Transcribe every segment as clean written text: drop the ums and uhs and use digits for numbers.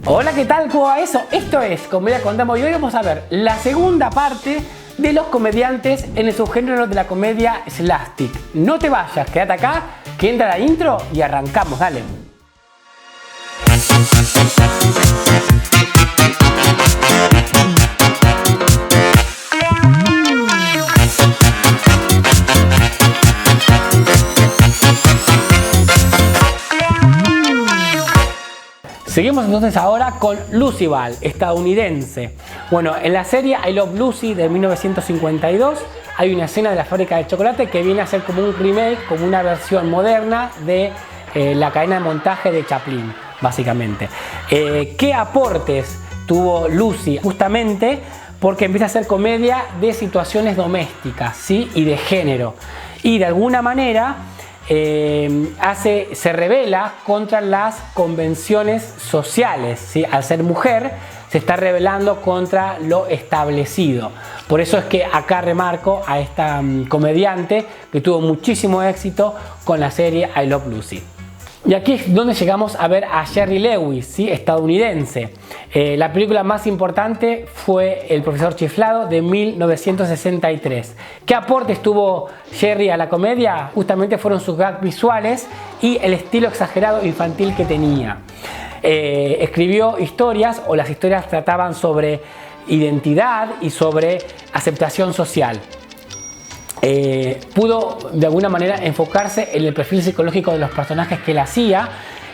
Hola, ¿qué tal? ¿Cómo va eso? Esto es Comedia con Damo y hoy vamos a ver la segunda parte de los comediantes en el subgénero de la comedia slapstick. No te vayas, quédate acá, que entra la intro y arrancamos, dale. Seguimos entonces ahora con Lucy Ball, estadounidense. Bueno, en la serie I Love Lucy de 1952 hay una escena de la fábrica de chocolate que viene a ser como un remake, como una versión moderna de la cadena de montaje de Chaplin, básicamente. ¿Qué aportes tuvo Lucy? Justamente porque empieza a hacer comedia de situaciones domésticas, ¿sí? Y de género. Y de alguna manera se rebela contra las convenciones sociales, ¿sí? Al ser mujer se está rebelando contra lo establecido. Por eso es que acá remarco a esta comediante que tuvo muchísimo éxito con la serie I Love Lucy. Y aquí es donde llegamos a ver a Jerry Lewis, ¿sí? Estadounidense. La película más importante fue El profesor chiflado de 1963. ¿Qué aportes tuvo Jerry a la comedia? Justamente fueron sus gags visuales y el estilo exagerado infantil que tenía. Escribió historias, o las historias trataban sobre identidad y sobre aceptación social. Pudo de alguna manera enfocarse en el perfil psicológico de los personajes que él hacía,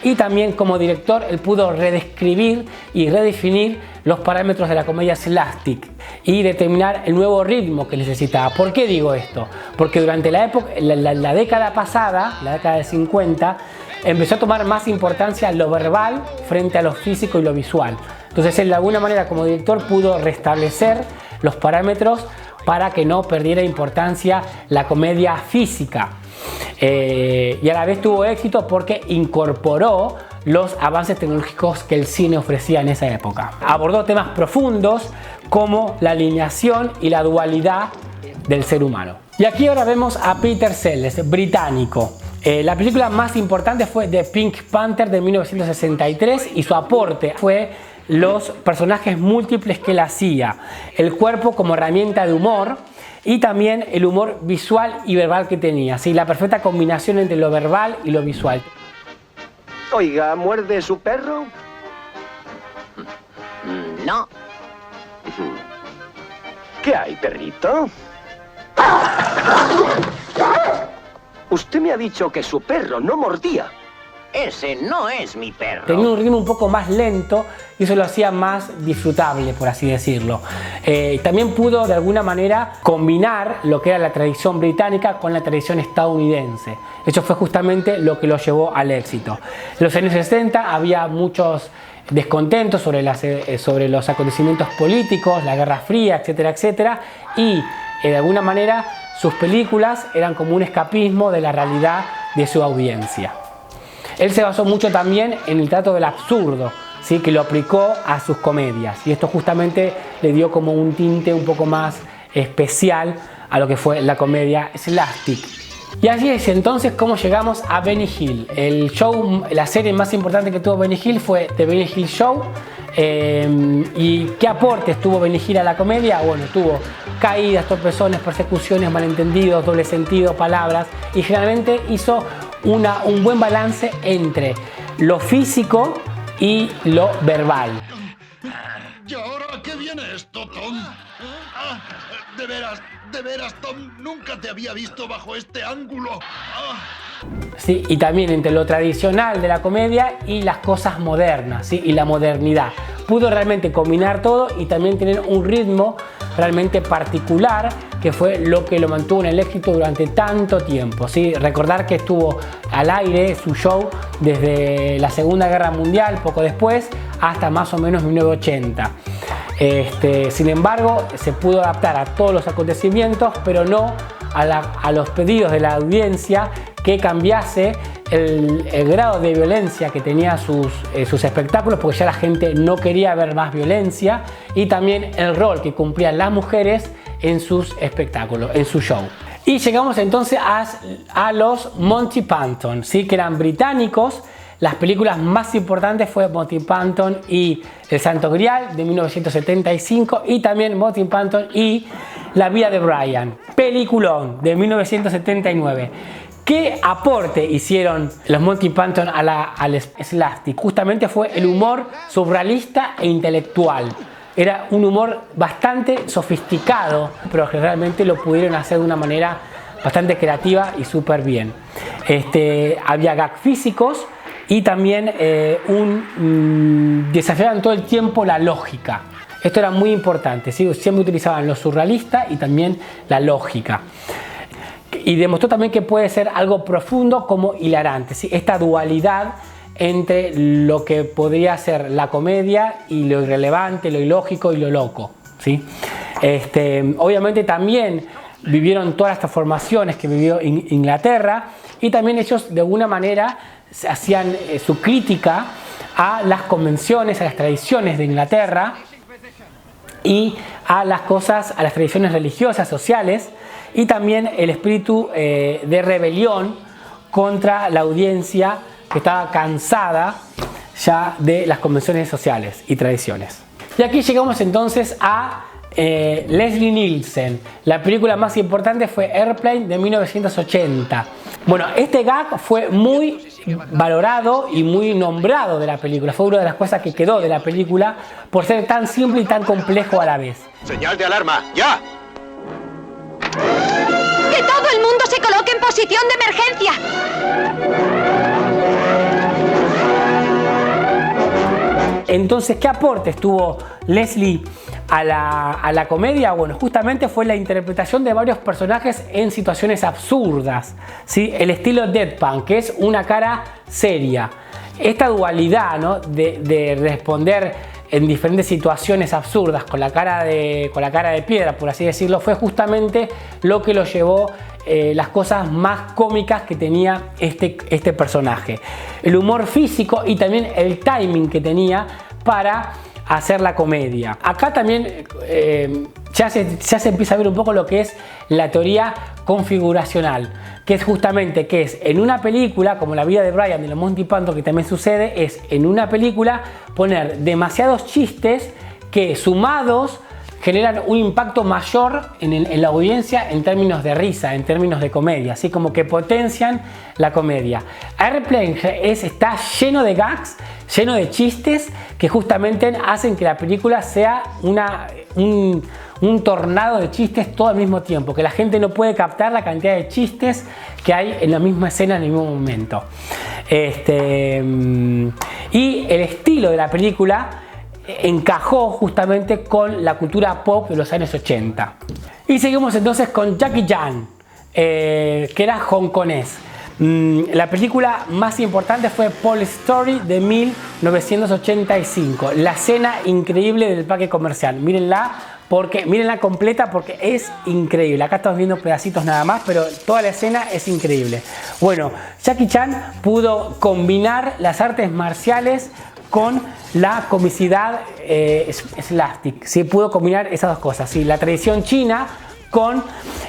y también como director él pudo redescribir y redefinir los parámetros de la comedia slapstick y determinar el nuevo ritmo que necesitaba. ¿Por qué digo esto? Porque durante la década pasada, la década de 50, empezó a tomar más importancia lo verbal frente a lo físico y lo visual. Entonces él de alguna manera como director pudo restablecer los parámetros para que no perdiera importancia la comedia física. Y a la vez tuvo éxito porque incorporó los avances tecnológicos que el cine ofrecía en esa época. Abordó temas profundos como la alineación y la dualidad del ser humano. Y aquí ahora vemos a Peter Sellers, británico. La película más importante fue The Pink Panther de 1963 y su aporte fue los personajes múltiples que él hacía, el cuerpo como herramienta de humor y también el humor visual y verbal que tenía, ¿sí? La perfecta combinación entre lo verbal y lo visual. Oiga, ¿muerde su perro? No. ¿Qué hay, perrito? Usted me ha dicho que su perro no mordía. Ese no es mi perro. Tenía un ritmo un poco más lento y eso lo hacía más disfrutable, por así decirlo. También pudo de alguna manera combinar lo que era la tradición británica con la tradición estadounidense. Eso fue justamente lo que lo llevó al éxito. En los años 60 había muchos descontentos sobre los acontecimientos políticos, la Guerra Fría, etcétera, etcétera, y de alguna manera sus películas eran como un escapismo de la realidad de su audiencia. Él se basó mucho también en el trato del absurdo, ¿sí? Que lo aplicó a sus comedias, y esto justamente le dio como un tinte un poco más especial a lo que fue la comedia slapstick. Y así es entonces como llegamos a Benny Hill. La serie más importante que tuvo Benny Hill fue The Benny Hill Show. ¿Y qué aportes tuvo Benny Hill a la comedia? Bueno, tuvo caídas, tropezones, persecuciones, malentendidos, doble sentido, palabras, y generalmente hizo un buen balance entre lo físico y lo verbal. ¿Y ahora qué viene esto, Tom? De veras, Tom, nunca te había visto bajo este ángulo. Sí, y también entre lo tradicional de la comedia y las cosas modernas, ¿sí? Y la modernidad. Pudo realmente combinar todo y también tener un ritmo realmente particular, que fue lo que lo mantuvo en el éxito durante tanto tiempo, ¿sí? Recordar que estuvo al aire su show desde la Segunda Guerra Mundial, poco después, hasta más o menos 1980. Sin embargo, se pudo adaptar a todos los acontecimientos, pero no a los pedidos de la audiencia que cambiase el grado de violencia que tenía sus espectáculos, porque ya la gente no quería ver más violencia, y también el rol que cumplían las mujeres en sus espectáculos, en su show. Y llegamos entonces a los Monty Python, ¿sí? Que eran británicos. las películas más importantes fue Monty Python y El Santo Grial de 1975 y también Monty Python y La vida de Brian, peliculón de 1979. ¿Qué aporte hicieron los Monty Python al slapstick? Justamente fue el humor surrealista e intelectual. Era un humor bastante sofisticado, pero que realmente lo pudieron hacer de una manera bastante creativa y súper bien. Había gags físicos y también desafiaban todo el tiempo la lógica. Esto era muy importante, ¿sí? Siempre utilizaban lo surrealista y también la lógica. Y demostró también que puede ser algo profundo como hilarante, ¿sí? Esta dualidad entre lo que podría ser la comedia y lo irrelevante, lo ilógico y lo loco, ¿sí? Obviamente también vivieron todas las transformaciones que vivió Inglaterra y también ellos de alguna manera hacían su crítica a las convenciones, a las tradiciones de Inglaterra y a las tradiciones religiosas, sociales y también el espíritu de rebelión contra la audiencia que estaba cansada ya de las convenciones sociales y tradiciones. Y aquí llegamos entonces a Leslie Nielsen. La película más importante fue Airplane de 1980. Bueno, este gag fue muy valorado y muy nombrado de la película. Fue una de las cosas que quedó de la película por ser tan simple y tan complejo a la vez. Señal de alarma, ya. ¡Que todo el mundo se coloque en posición de emergencia! Entonces, ¿qué aportes tuvo Leslie a la comedia? Bueno, justamente fue la interpretación de varios personajes en situaciones absurdas, ¿sí? El estilo deadpan, que es una cara seria. Esta dualidad, ¿no? de responder en diferentes situaciones absurdas con la cara de piedra, por así decirlo, fue justamente lo que lo llevó las cosas más cómicas que tenía este personaje. El humor físico y también el timing que tenía para hacer la comedia. Acá también ya se empieza a ver un poco lo que es la teoría configuracional, que es justamente que es en una película como La vida de Brian de los Monty Python, que también sucede, es en una película poner demasiados chistes que sumados generan un impacto mayor en la audiencia en términos de risa, en términos de comedia, así como que potencian la comedia. Airplane está lleno de gags, lleno de chistes que justamente hacen que la película sea un tornado de chistes todo al mismo tiempo, que la gente no puede captar la cantidad de chistes que hay en la misma escena en el mismo momento. Y el estilo de la película encajó justamente con la cultura pop de los años 80. Y seguimos entonces con Jackie Chan, que era hongkonés. La película más importante fue Police Story de 1985. La escena increíble del parque comercial. Mírenla completa porque es increíble. Acá estamos viendo pedacitos nada más, pero toda la escena es increíble. Bueno, Jackie Chan pudo combinar las artes marciales con la comicidad slapstick, ¿sí? Pudo combinar esas dos cosas, ¿sí? La tradición china con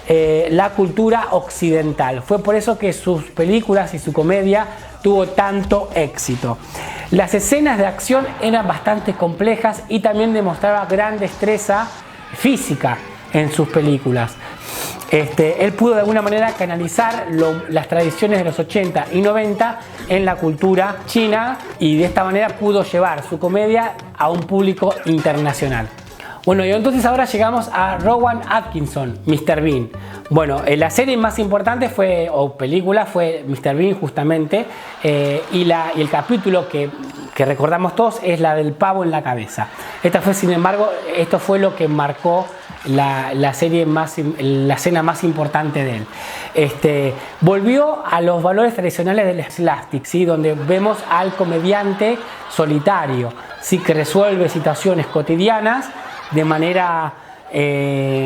la cultura occidental. Fue por eso que sus películas y su comedia tuvo tanto éxito. Las escenas de acción eran bastante complejas y también demostraba gran destreza física en sus películas. Él pudo de alguna manera canalizar las tradiciones de los 80 y 90 en la cultura china y de esta manera pudo llevar su comedia a un público internacional. Bueno, y entonces ahora llegamos a Rowan Atkinson, Mr. Bean. Bueno, la serie más importante película fue Mr. Bean justamente, y el capítulo que recordamos todos es la del pavo en la cabeza. Sin embargo, esto fue lo que marcó la escena más importante de él. Volvió a los valores tradicionales del slapstick, ¿sí? Donde vemos al comediante solitario, ¿sí? Que resuelve situaciones cotidianas de manera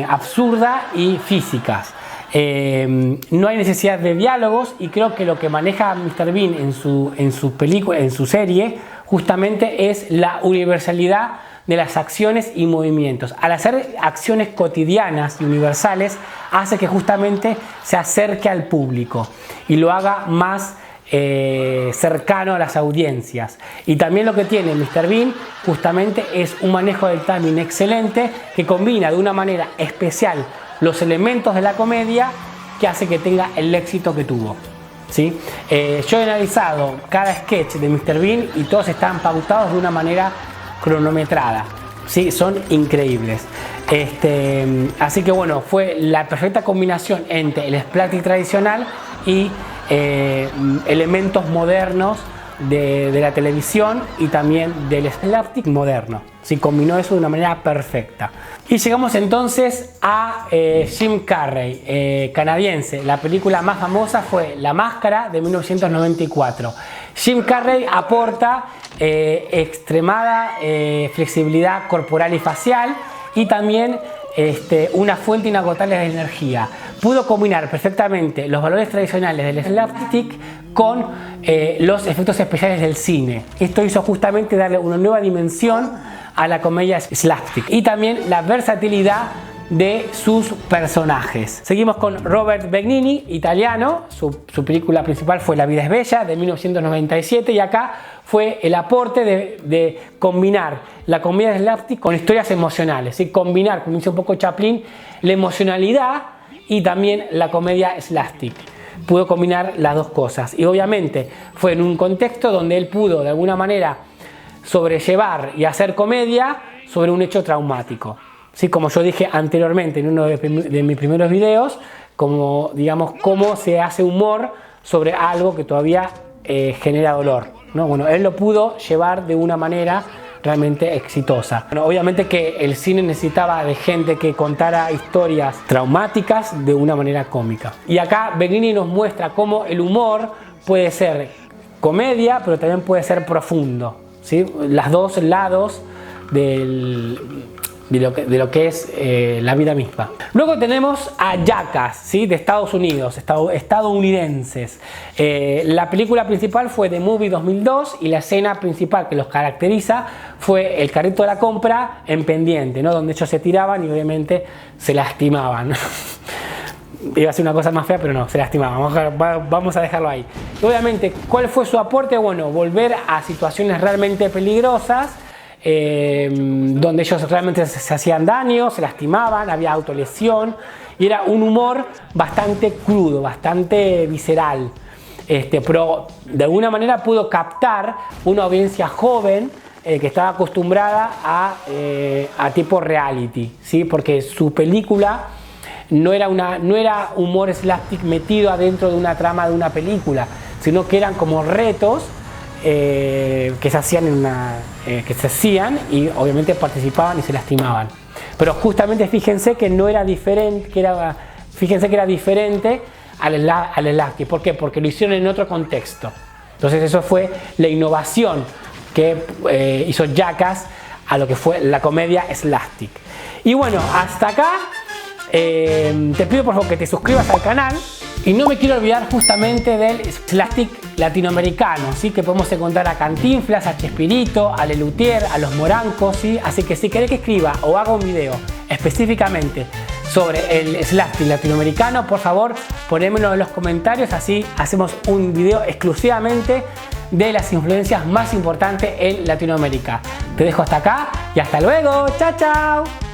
absurda y físicas. No hay necesidad de diálogos y creo que lo que maneja Mr. Bean en su película, en su serie, justamente es la universalidad de las acciones y movimientos. Al hacer acciones cotidianas y universales, hace que justamente se acerque al público y lo haga más cercano a las audiencias. Y también lo que tiene Mr. Bean justamente es un manejo del timing excelente que combina de una manera especial los elementos de la comedia que hace que tenga el éxito que tuvo. ¿Sí? Yo he analizado cada sketch de Mr. Bean y todos están pautados de una manera cronometrada. ¿Sí? Son increíbles. Así que bueno, fue la perfecta combinación entre el slapstick tradicional y elementos modernos de la televisión y también del slapstick moderno. Sí, combinó eso de una manera perfecta. Y llegamos entonces a Jim Carrey, canadiense. La película más famosa fue La Máscara de 1994. Jim Carrey aporta extremada flexibilidad corporal y facial y también una fuente inagotable de energía. Pudo combinar perfectamente los valores tradicionales del slapstick con los efectos especiales del cine. Esto hizo justamente darle una nueva dimensión a la comedia slapstick y también la versatilidad de sus personajes. Seguimos con Robert Benigni, italiano. Su película principal fue La vida es bella de 1997 y acá fue el aporte de combinar la comedia slapstick con historias emocionales, ¿sí? Combinar, como dice un poco Chaplin, la emocionalidad y también la comedia slapstick. Pudo combinar las dos cosas y obviamente fue en un contexto donde él pudo de alguna manera sobrellevar y hacer comedia sobre un hecho traumático. Sí, como yo dije anteriormente en uno de mis primeros videos, como digamos cómo se hace humor sobre algo que todavía genera dolor, ¿no? Bueno, él lo pudo llevar de una manera realmente exitosa. Bueno, obviamente que el cine necesitaba de gente que contara historias traumáticas de una manera cómica. Y acá Benigni nos muestra cómo el humor puede ser comedia, pero también puede ser profundo, ¿sí? Los dos lados de lo que es la vida misma. Luego tenemos a Jackass, ¿sí? De Estados Unidos, estadounidenses. La película principal fue The Movie 2002 y la escena principal que los caracteriza fue el carrito de la compra en pendiente, ¿no? Donde ellos se tiraban y obviamente se lastimaban. Iba a ser una cosa más fea, pero no, se lastimaban. Vamos a dejarlo ahí. Y obviamente, ¿cuál fue su aporte? Bueno, volver a situaciones realmente peligrosas, donde ellos realmente se hacían daño, se lastimaban, había autolesión y era un humor bastante crudo, bastante visceral, pero de alguna manera pudo captar una audiencia joven que estaba acostumbrada a tipo reality, ¿sí? Porque su película no era humor slapstick metido adentro de una trama de una película, sino que eran como retos que se hacían y obviamente participaban y se lastimaban. Pero justamente fíjense que no era diferente, fíjense que era diferente al slapstick. ¿Por qué? Porque lo hicieron en otro contexto. Entonces eso fue la innovación que hizo Jackass a lo que fue la comedia slapstick. Y bueno, hasta acá te pido por favor que te suscribas al canal. Y no me quiero olvidar justamente del slapstick latinoamericano, ¿sí? Que podemos encontrar a Cantinflas, a Chespirito, a Lelutier, a Los Morancos, ¿sí? Así que si querés que escriba o haga un video específicamente sobre el slapstick latinoamericano, por favor ponémelo en los comentarios, así hacemos un video exclusivamente de las influencias más importantes en Latinoamérica. Te dejo hasta acá y hasta luego. ¡Chao, chao!